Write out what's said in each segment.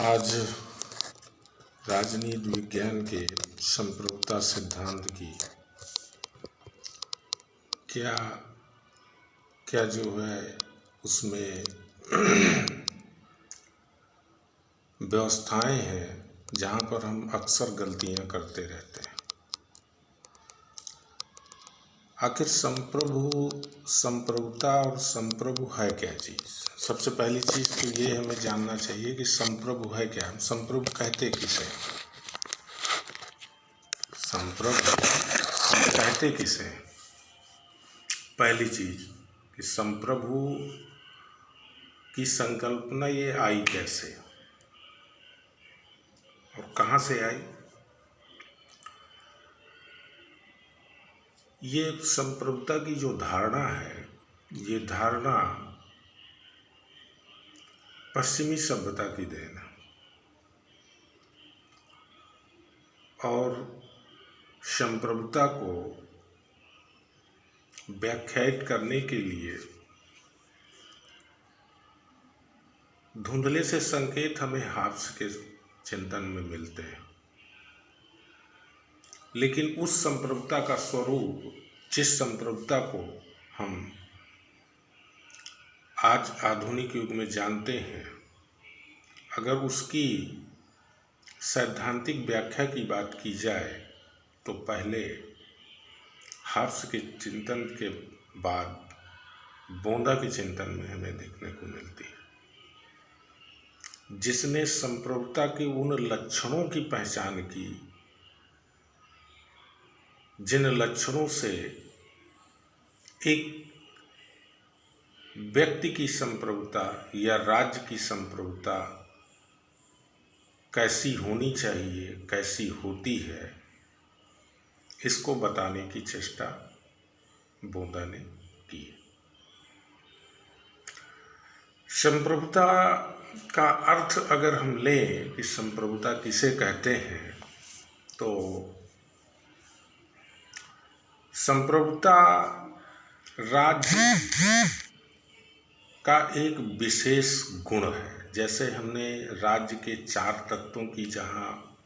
आज राजनीति विज्ञान के संप्रभुता सिद्धांत की क्या क्या जो है उसमें व्यवस्थाएं हैं जहाँ पर हम अक्सर गलतियाँ करते रहते हैं। आखिर संप्रभुता और संप्रभु है क्या चीज़? सबसे पहली चीज़ तो ये हमें जानना चाहिए कि संप्रभु है क्या। हम संप्रभु कहते किसे? संप्रभु हम कहते किसे? पहली चीज़ कि संप्रभु की संकल्पना ये आई कैसे और कहाँ से आई? ये संप्रभुता की जो धारणा है, ये धारणा पश्चिमी सभ्यता की देन है और संप्रभुता को व्याख्यायित करने के लिए धुंधले से संकेत हमें हाब्स के चिंतन में मिलते हैं, लेकिन उस संप्रभुता का स्वरूप, जिस संप्रभुता को हम आज आधुनिक युग में जानते हैं, अगर उसकी सैद्धांतिक व्याख्या की बात की जाए तो पहले हाब्स के चिंतन के बाद बोंदा के चिंतन में हमें देखने को मिलती है, जिसने संप्रभुता के उन लक्षणों की पहचान की जिन लक्षणों से एक व्यक्ति की संप्रभुता या राज्य की संप्रभुता कैसी होनी चाहिए, कैसी होती है, इसको बताने की चेष्टा बोंदा ने की। संप्रभुता का अर्थ अगर हम लें कि संप्रभुता किसे कहते हैं, तो संप्रभुता राज्य का एक विशेष गुण है। जैसे हमने राज्य के 4 तत्वों की जहाँ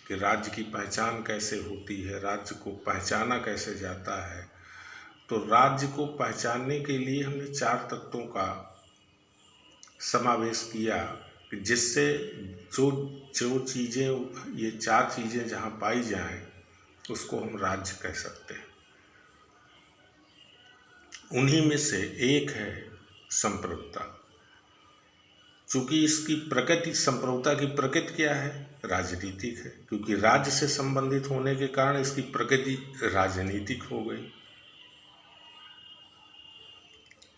कि राज्य की पहचान कैसे होती है, राज्य को पहचाना कैसे जाता है, तो राज्य को पहचानने के लिए हमने 4 तत्वों का समावेश किया कि जिससे जो चीज़ें, ये 4 चीज़ें जहाँ पाई जाएं उसको हम राज्य कह सकते हैं। उन्हीं में से एक है संप्रभुता। चूँकि इसकी प्रकृति, संप्रभुता की प्रकृति क्या है? राजनीतिक है, क्योंकि राज्य से संबंधित होने के कारण इसकी प्रकृति राजनीतिक हो गई।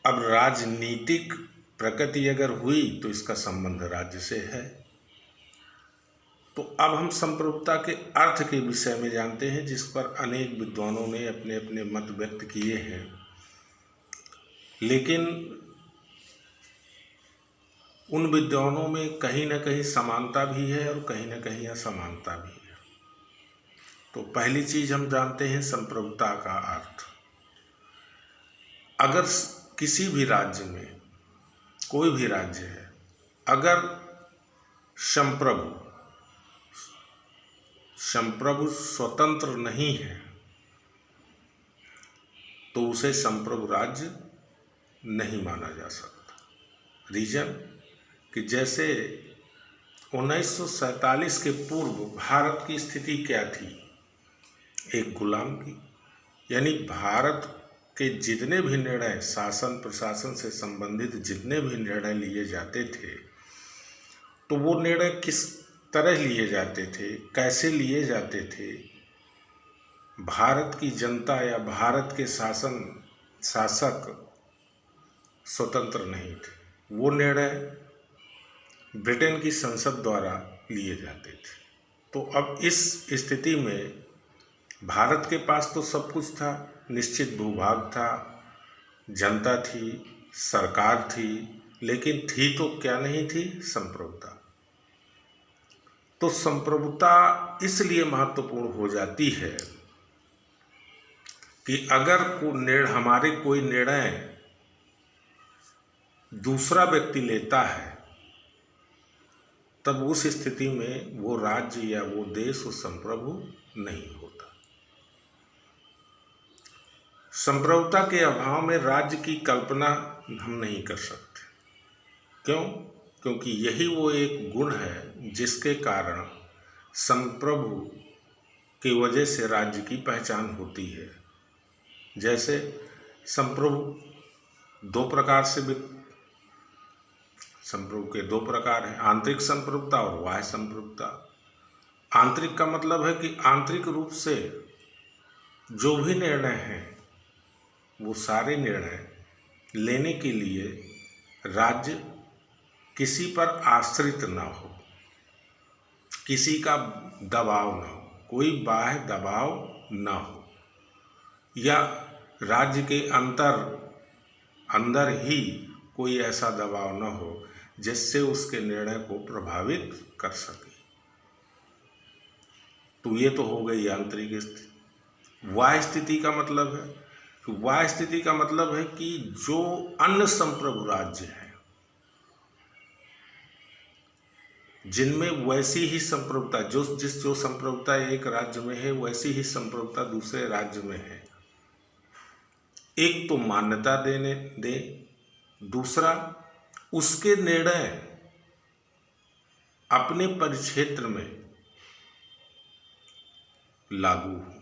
अब राजनीतिक प्रकृति अगर हुई तो इसका संबंध राज्य से है। तो अब हम संप्रभुता के अर्थ के विषय में जानते हैं, जिस पर अनेक विद्वानों ने अपने अपने मत व्यक्त किए हैं, लेकिन उन विद्वानों में कहीं न कहीं समानता भी है और कहीं न कहीं असमानता भी है। तो पहली चीज़ हम जानते हैं संप्रभुता का अर्थ। अगर किसी भी राज्य में, कोई भी राज्य है, अगर संप्रभु स्वतंत्र नहीं है तो उसे संप्रभु राज्य नहीं माना जा सकता। रीजन कि जैसे 1947 के पूर्व भारत की स्थिति क्या थी? एक गुलाम की, यानी भारत के जितने भी निर्णय, शासन प्रशासन से संबंधित जितने भी निर्णय लिए जाते थे, तो वो निर्णय किस तरह लिए जाते थे, कैसे लिए जाते थे? भारत की जनता या भारत के शासक स्वतंत्र नहीं थे। वो निर्णय ब्रिटेन की संसद द्वारा लिए जाते थे। तो अब इस स्थिति में भारत के पास तो सब कुछ था, निश्चित भूभाग था, जनता थी, सरकार थी, लेकिन थी तो क्या नहीं थी? संप्रभुता। तो संप्रभुता इसलिए महत्वपूर्ण हो जाती है कि अगर हमारे कोई निर्णय दूसरा व्यक्ति लेता है तब उस स्थिति में वो राज्य या वो देश वो संप्रभु नहीं होता। संप्रभुता के अभाव में राज्य की कल्पना हम नहीं कर सकते। क्यों? क्योंकि यही वो एक गुण है जिसके कारण संप्रभु की वजह से राज्य की पहचान होती है। जैसे संप्रभु दो प्रकार से संप्रभु के दो प्रकार हैं, आंतरिक संप्रभुता और बाह्य संप्रभुता। आंतरिक का मतलब है कि आंतरिक रूप से जो भी निर्णय हैं वो सारे निर्णय लेने के लिए राज्य किसी पर आश्रित ना हो, किसी का दबाव ना हो, कोई बाह्य दबाव ना हो, या राज्य के अंदर ही कोई ऐसा दबाव ना हो जिससे उसके निर्णय को प्रभावित कर सके। तो ये तो हो गई आंतरिक स्थिति। बाह्य स्थिति का मतलब है कि बाह्य स्थिति का मतलब है कि जो अन्य संप्रभु राज्य हैं जिनमें वैसी ही संप्रभुता जो संप्रभुता एक राज्य में है वैसी ही संप्रभुता दूसरे राज्य में है, एक तो मान्यता दे, दूसरा उसके निर्णय अपने परिक्षेत्र में लागू हो।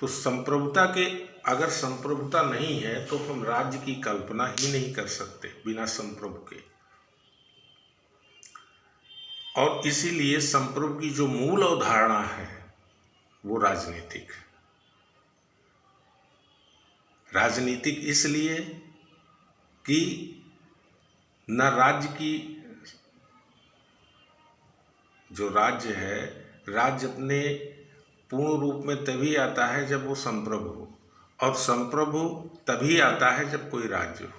तो संप्रभुता के अगर संप्रभुता नहीं है तो हम राज्य की कल्पना ही नहीं कर सकते बिना संप्रभु के। और इसीलिए संप्रभु की जो मूल अवधारणा है वो राजनीतिक है। राजनीतिक इसलिए कि न राज्य की जो राज्य है, राज्य अपने पूर्ण रूप में तभी आता है जब वो संप्रभु हो, और संप्रभु तभी आता है जब कोई राज्य हो।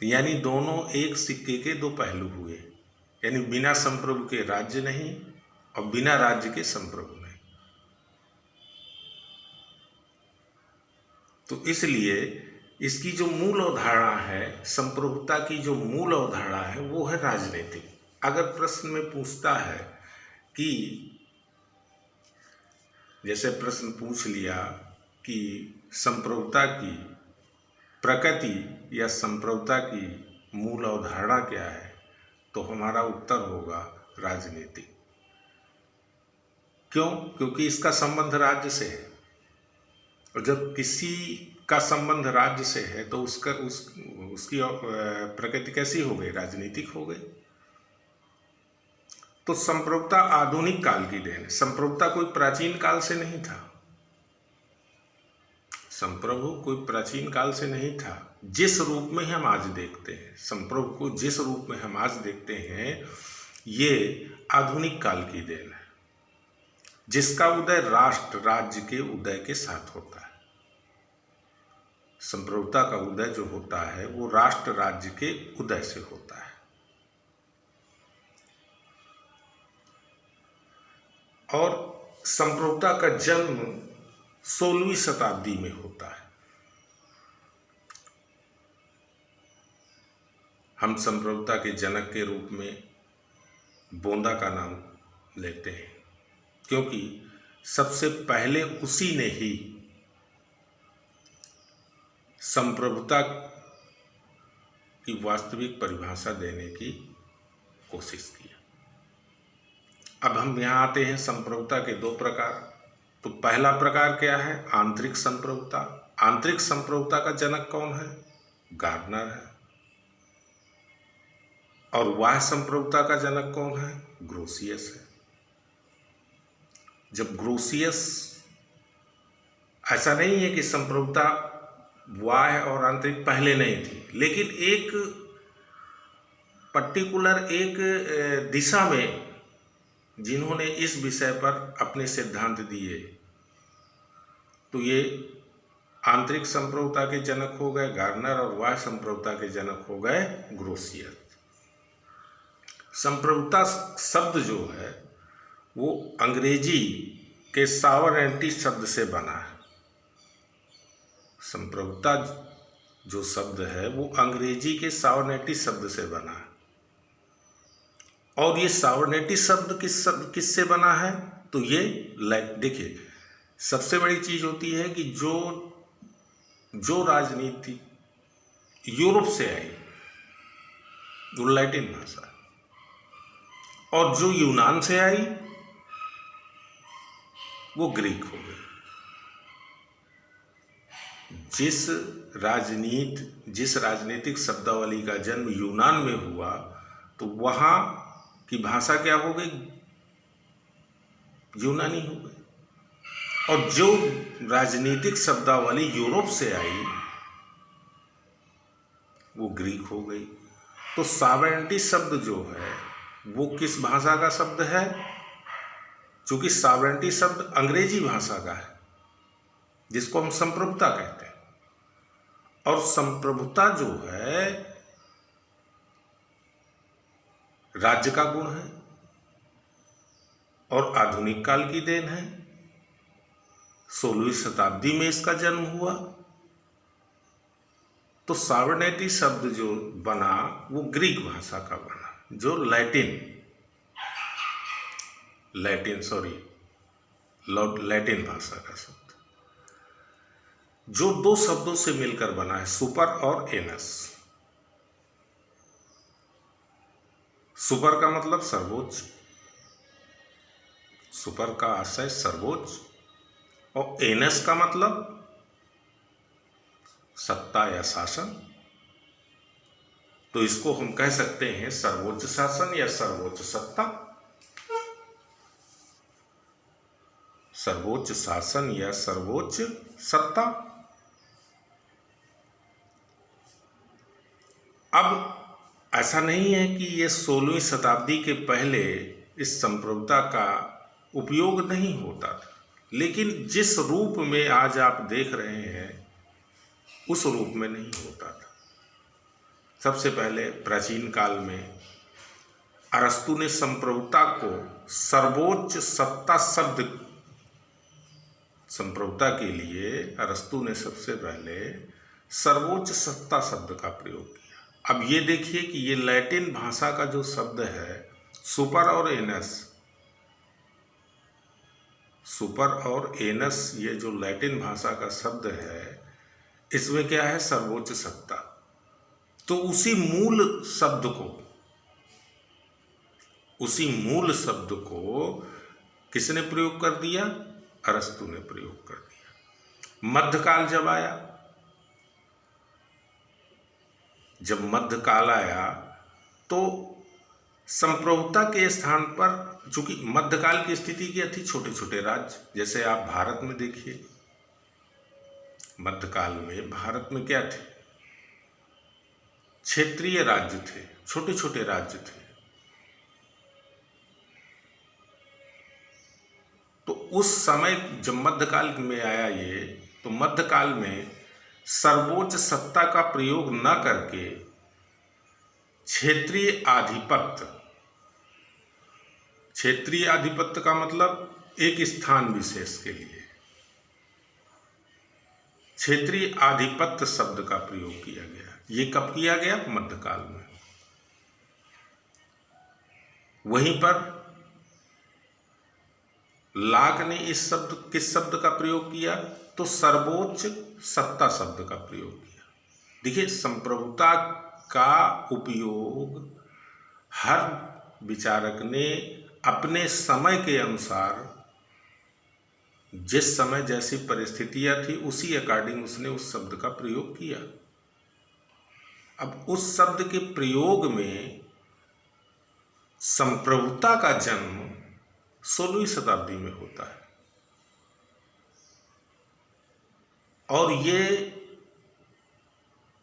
यानी दोनों एक सिक्के के दो पहलू हुए, यानी बिना संप्रभु के राज्य नहीं और बिना राज्य के संप्रभु नहीं। तो इसलिए इसकी जो मूल अवधारणा है, संप्रभुता की जो मूल अवधारणा है वो है राजनीतिक। अगर प्रश्न में पूछता है कि जैसे प्रश्न पूछ लिया कि संप्रभुता की प्रकृति या संप्रभुता की मूल अवधारणा क्या है, तो हमारा उत्तर होगा राजनीति। क्यों? क्योंकि इसका संबंध राज्य से है, और जब किसी का संबंध राज्य से है तो उसकी प्रकृति कैसी हो गई? राजनीतिक हो गई। तो संप्रभुता आधुनिक काल की देन है। संप्रभुता कोई प्राचीन काल से नहीं था। संप्रभु कोई प्राचीन काल से नहीं था। जिस रूप में हम आज देखते हैं, संप्रभु को जिस रूप में हम आज देखते हैं, ये आधुनिक काल की देन है, जिसका उदय राष्ट्र राज्य के उदय के साथ होता है। संप्रभुता का उदय जो होता है वो राष्ट्र राज्य के उदय से होता है। और संप्रभुता का जन्म 16वीं शताब्दी में होता है। हम संप्रभुता के जनक के रूप में बोंदा का नाम लेते हैं, क्योंकि सबसे पहले उसी ने ही संप्रभुता की वास्तविक परिभाषा देने की कोशिश की। अब हम यहाँ आते हैं संप्रभुता के दो प्रकार। तो पहला प्रकार क्या है? आंतरिक संप्रभुता। आंतरिक संप्रभुता का जनक कौन है? गार्डनर है। और बाह्य संप्रभुता का जनक कौन है? ग्रोसियस है। जब ग्रोसियस, ऐसा नहीं है कि संप्रभुता बाह्य और आंतरिक पहले नहीं थी, लेकिन एक पर्टिकुलर एक दिशा में जिन्होंने इस विषय पर अपने सिद्धांत दिए, तो ये आंतरिक संप्रभुता के जनक हो गए गार्डनर, और बाह्य संप्रभुता के जनक हो गए ग्रोसियस। संप्रभुता शब्द जो है वो अंग्रेजी के सॉवरेंटी शब्द से बना है। संप्रभुता जो शब्द है वो अंग्रेजी के साबरनेटी शब्द से बना है। और ये साबरनेटी शब्द किससे बना है? तो ये देखिए, सबसे बड़ी चीज होती है कि जो राजनीति यूरोप से आई वो लैटिन भाषा, और जो यूनान से आई वो ग्रीक हो गई। जिस राजनीतिक शब्दावली का जन्म यूनान में हुआ तो वहां की भाषा क्या हो गई? यूनानी हो गई। और जो राजनीतिक शब्दावली यूरोप से आई वो ग्रीक हो गई। तो साबरनेटी शब्द जो है वो किस भाषा का शब्द है? चूंकि साबरनेटी शब्द अंग्रेजी भाषा का है, जिसको हम संप्रभुता कहते हैं। और संप्रभुता जो है राज्य का गुण है और आधुनिक काल की देन है। 16वीं शताब्दी में इसका जन्म हुआ। तो साबरनेटी शब्द जो बना वो ग्रीक भाषा का बना, जो लैटिन भाषा का शब्द, जो दो शब्दों से मिलकर बना है, सुपर और एनस। सुपर का मतलब सर्वोच्च, सुपर का आशय सर्वोच्च, और एनस का मतलब सत्ता या शासन। तो इसको हम कह सकते हैं सर्वोच्च शासन या सर्वोच्च सत्ता, सर्वोच्च शासन या सर्वोच्च सत्ता। अब ऐसा नहीं है कि ये 16वीं शताब्दी के पहले इस संप्रभुता का उपयोग नहीं होता था, लेकिन जिस रूप में आज आप देख रहे हैं उस रूप में नहीं होता था। सबसे पहले प्राचीन काल में अरस्तु ने संप्रभुता को सर्वोच्च सत्ता शब्द, संप्रभुता के लिए अरस्तु ने सबसे पहले सर्वोच्च सत्ता शब्द का प्रयोग किया। अब ये देखिए कि ये लैटिन भाषा का जो शब्द है सुपर और एनस, ये जो लैटिन भाषा का शब्द है इसमें क्या है? सर्वोच्च सत्ता। तो उसी मूल शब्द को किसने प्रयोग कर दिया? अरस्तु ने प्रयोग कर दिया। मध्यकाल जब आया, जब मध्यकाल आया तो संप्रभुता के स्थान पर, चूंकि मध्यकाल की स्थिति क्या थी? छोटे छोटे राज्य, जैसे आप भारत में देखिए, मध्यकाल में भारत में क्या थे? क्षेत्रीय राज्य थे, छोटे छोटे राज्य थे। तो उस समय जब मध्यकाल में आया ये, तो मध्यकाल में सर्वोच्च सत्ता का प्रयोग न करके क्षेत्रीय आधिपत्य का मतलब एक स्थान विशेष के लिए क्षेत्रीय आधिपत्य शब्द का प्रयोग किया गया। ये कब किया गया? मध्यकाल में। वहीं पर लाक ने किस शब्द का प्रयोग किया? तो सर्वोच्च सत्ता शब्द का प्रयोग किया। देखिए, संप्रभुता का उपयोग हर विचारक ने अपने समय के अनुसार, जिस समय जैसी परिस्थितियां थी उसी अकॉर्डिंग उसने उस शब्द का प्रयोग किया। अब उस शब्द के प्रयोग में संप्रभुता का जन्म 16वीं शताब्दी में होता है, और ये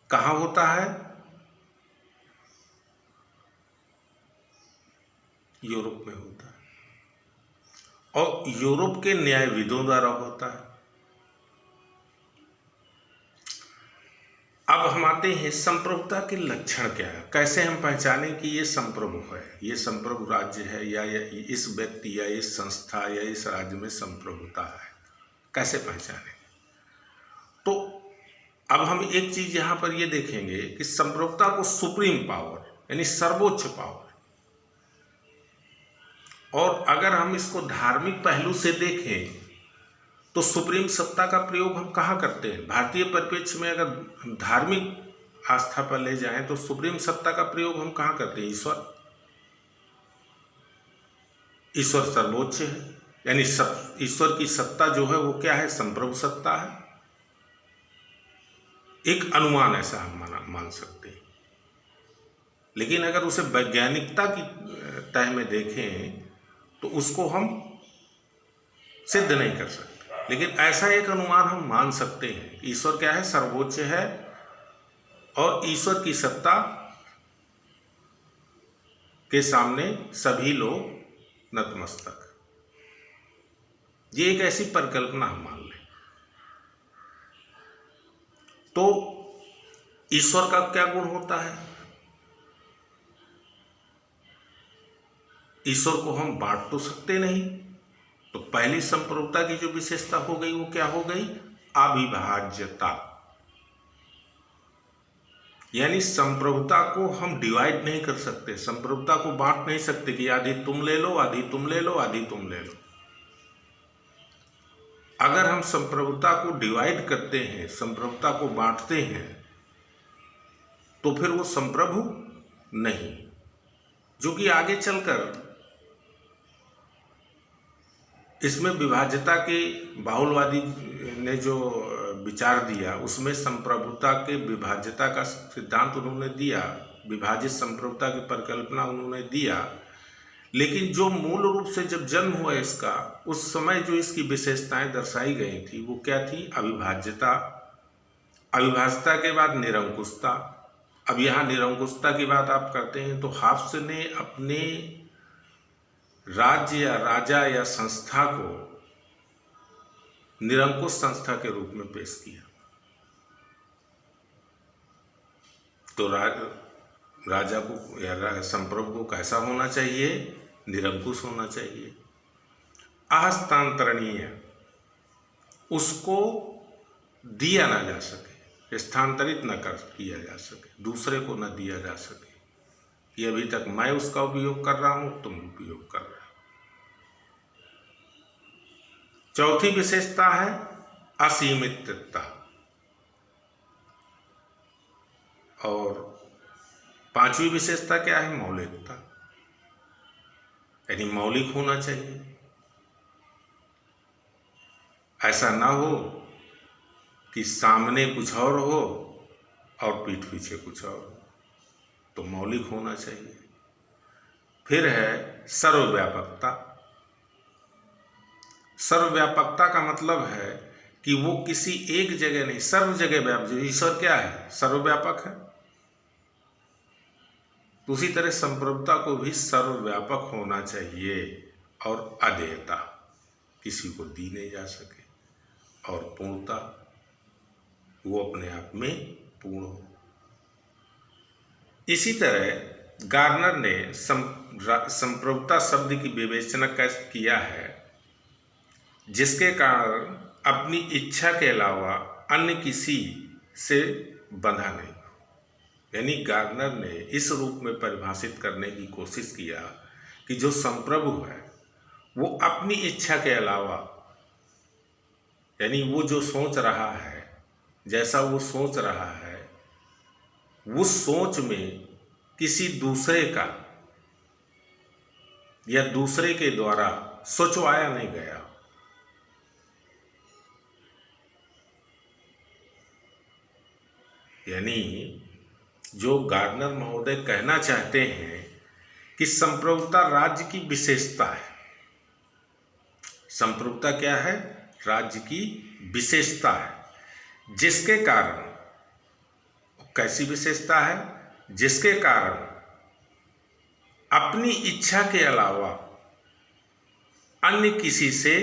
कहाँ होता है? यूरोप में होता है, और यूरोप के न्यायविदों द्वारा होता है। अब हम आते हैं संप्रभुता के लक्षण क्या है, कैसे हम पहचानें कि ये संप्रभु है, ये संप्रभु राज्य है, या इस व्यक्ति या इस संस्था या इस राज्य में संप्रभुता है, कैसे पहचानें? तो अब हम एक चीज यहां पर ये देखेंगे कि संप्रभुता को सुप्रीम पावर यानी सर्वोच्च पावर, और अगर हम इसको धार्मिक पहलू से देखें तो सुप्रीम सत्ता का प्रयोग हम कहाँ करते हैं? भारतीय परिप्रेक्ष्य में अगर हम धार्मिक आस्था पर ले जाएं तो सुप्रीम सत्ता का प्रयोग हम कहाँ करते हैं? ईश्वर। ईश्वर सर्वोच्च है, यानी ईश्वर की सत्ता जो है वो क्या है? संप्रभु सत्ता है। एक अनुमान ऐसा हम मान सकते हैं, लेकिन अगर उसे वैज्ञानिकता की तह में देखें तो उसको हम सिद्ध नहीं कर सकते, लेकिन ऐसा एक अनुमान हम मान सकते हैं कि ईश्वर क्या है? सर्वोच्च है, और ईश्वर की सत्ता के सामने सभी लोग नतमस्तक। ये एक ऐसी परिकल्पना हम मान लें तो ईश्वर का क्या गुण होता है? ईश्वर को हम बांट तो सकते नहीं, तो पहली संप्रभुता की जो विशेषता हो गई वो क्या हो गई? अविभाज्यता। यानी संप्रभुता को हम डिवाइड नहीं कर सकते, संप्रभुता को बांट नहीं सकते कि आधी तुम ले लो, आधी तुम ले लो, आधी तुम ले लो। अगर हम संप्रभुता को डिवाइड करते हैं, संप्रभुता को बांटते हैं, तो फिर वो संप्रभु नहीं, जो कि आगे चलकर इसमें विभाज्यता के बाहुलवादी ने जो विचार दिया उसमें संप्रभुता के विभाज्यता का सिद्धांत उन्होंने दिया, विभाजित संप्रभुता की परिकल्पना उन्होंने दिया, लेकिन जो मूल रूप से जब जन्म हुआ इसका, उस समय जो इसकी विशेषताएं दर्शाई गई थी वो क्या थी? अविभाज्यता। अविभाज्यता के बाद निरंकुशता। अब यहाँ निरंकुशता की बात आप करते हैं तो हाफ्स ने अपने राज्य या राजा या संस्था को निरंकुश संस्था के रूप में पेश किया। तो राजा को या संप्रभु को कैसा होना चाहिए? निरंकुश होना चाहिए, अहस्तांतरणीय, उसको दिया ना जा सके, स्थानांतरित न किया जा सके, दूसरे को न दिया जा सके कि अभी तक मैं उसका उपयोग कर रहा हूं, तुम उपयोग कर रहे हो। चौथी विशेषता है असीमितता, और पांचवी विशेषता क्या है? मौलिकता, यानी मौलिक होना चाहिए। ऐसा ना हो कि सामने कुछ और हो और पीठ पीछे कुछ और हो, तो मौलिक होना चाहिए। फिर है सर्वव्यापकता। सर्वव्यापकता का मतलब है कि वो किसी एक जगह नहीं, सर्व जगह व्यापक। ईश्वर क्या है? सर्वव्यापक है। उसी तरह संप्रभुता को भी सर्वव्यापक होना चाहिए, और अदेयता, किसी को दी नहीं जा सके, और पूर्णता, वो अपने आप में पूर्ण हो। इसी तरह गार्नर ने संप्रभुता शब्द की विवेचना कैसे किया है? जिसके कारण अपनी इच्छा के अलावा अन्य किसी से बंधा नहीं। यानी गार्नर ने इस रूप में परिभाषित करने की कोशिश किया कि जो संप्रभु है वो अपनी इच्छा के अलावा, यानी वो जो सोच रहा है, जैसा वो सोच रहा है, उस सोच में किसी दूसरे का या दूसरे के द्वारा सोचवाया नहीं गया। यानी जो गार्नर महोदय कहना चाहते हैं कि संप्रभुता राज्य की विशेषता है। संप्रभुता क्या है? राज्य की विशेषता है, जिसके कारण, कैसी विशेषता है? जिसके कारण अपनी इच्छा के अलावा अन्य किसी से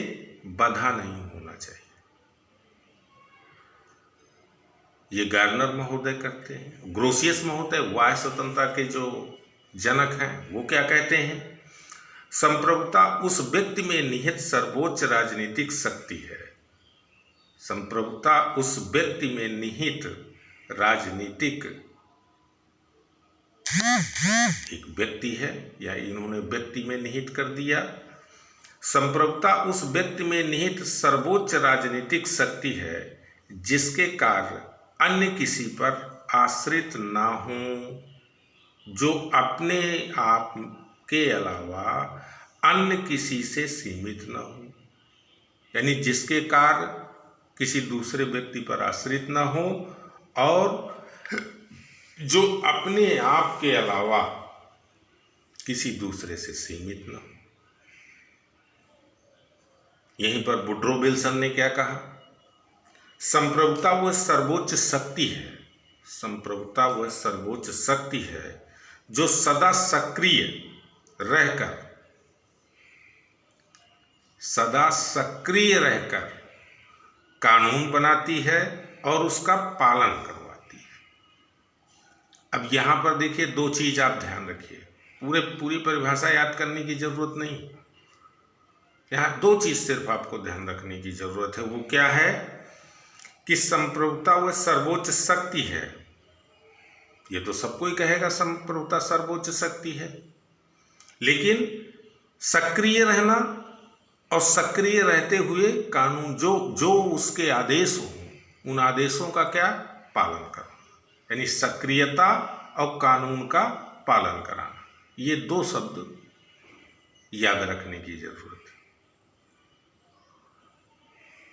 बंधा नहीं होना चाहिए। ये गार्नर महोदय करते हैं। ग्रोसियस महोदय, वाह्य स्वतंत्रता के जो जनक हैं, वो क्या कहते हैं? संप्रभुता उस व्यक्ति में निहित सर्वोच्च राजनीतिक शक्ति है। संप्रभुता उस व्यक्ति में निहित राजनीतिक एक व्यक्ति है, या इन्होंने व्यक्ति में निहित कर दिया। संप्रभुता उस व्यक्ति में निहित सर्वोच्च राजनीतिक शक्ति है जिसके कार्य अन्य किसी पर आश्रित ना हो, जो अपने आप के अलावा अन्य किसी से सीमित न हो। यानी जिसके कार्य किसी दूसरे व्यक्ति पर आश्रित न हो और जो अपने आप के अलावा किसी दूसरे से सीमित न हो। यहीं पर वुड्रो विल्सन ने क्या कहा? संप्रभुता वह सर्वोच्च शक्ति है, संप्रभुता वह सर्वोच्च शक्ति है जो सदा सक्रिय रहकर कानून बनाती है और उसका पालन करवाती है। अब यहाँ पर देखिए, दो चीज आप ध्यान रखिए, पूरी परिभाषा याद करने की जरूरत नहीं, यहाँ दो चीज सिर्फ आपको ध्यान रखने की जरूरत है। वो क्या है कि संप्रभुता वह सर्वोच्च शक्ति है। ये तो सबको ही कहेगा संप्रभुता सर्वोच्च शक्ति है, लेकिन सक्रिय रहना और सक्रिय रहते हुए कानून जो उसके आदेश हो उन आदेशों का क्या पालन करना, यानी सक्रियता और कानून का पालन कराना। ये दो शब्द याद रखने की जरूरत है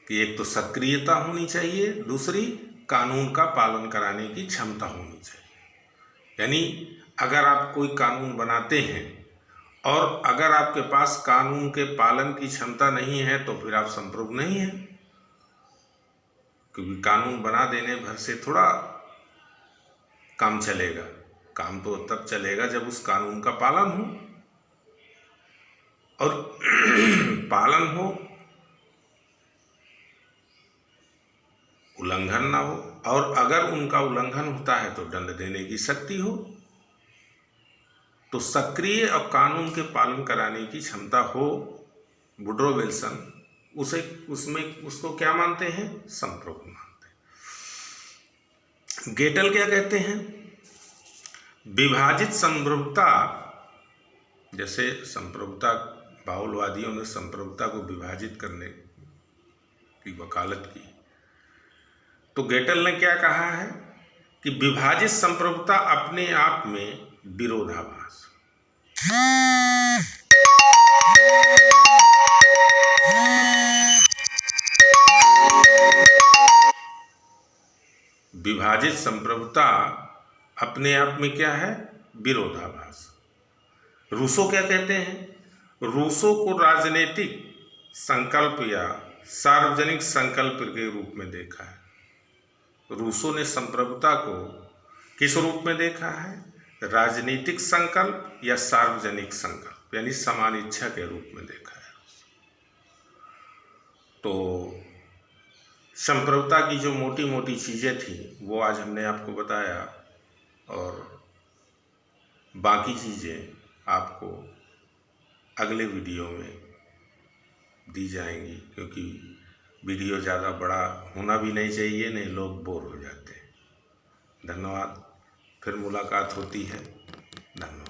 कि एक तो सक्रियता होनी चाहिए, दूसरी कानून का पालन कराने की क्षमता होनी चाहिए। यानी अगर आप कोई कानून बनाते हैं और अगर आपके पास कानून के पालन की क्षमता नहीं है तो फिर आप संप्रभु नहीं हैं, क्योंकि कानून बना देने भर से थोड़ा काम चलेगा। काम तो तब चलेगा जब उस कानून का पालन हो, और पालन हो, उल्लंघन ना हो, और अगर उनका उल्लंघन होता है तो दंड देने की शक्ति हो। तो सक्रिय और कानून के पालन कराने की क्षमता हो, वुड्रो विल्सन उसको क्या मानते हैं? संप्रभु मानते हैं। गेटल क्या कहते हैं? विभाजित संप्रभुता, जैसे संप्रभुता बाहुलवादियों ने संप्रभुता को विभाजित करने की वकालत की, तो गेटल ने क्या कहा है कि विभाजित संप्रभुता अपने आप में विरोधाभास। विभाजित संप्रभुता अपने आप में क्या है? विरोधाभास। रूसो क्या कहते हैं? रूसो को राजनीतिक संकल्प या सार्वजनिक संकल्प के रूप में देखा है। रूसो ने संप्रभुता को किस रूप में देखा है? राजनीतिक संकल्प या सार्वजनिक संकल्प, यानी समान इच्छा के रूप में देखा है। तो संप्रभुता की जो मोटी मोटी चीज़ें थी वो आज हमने आपको बताया, और बाकी चीज़ें आपको अगले वीडियो में दी जाएंगी, क्योंकि वीडियो ज़्यादा बड़ा होना भी नहीं चाहिए, नहीं लोग बोर हो जाते हैं। धन्यवाद, फिर मुलाकात होती है। धन्यवाद।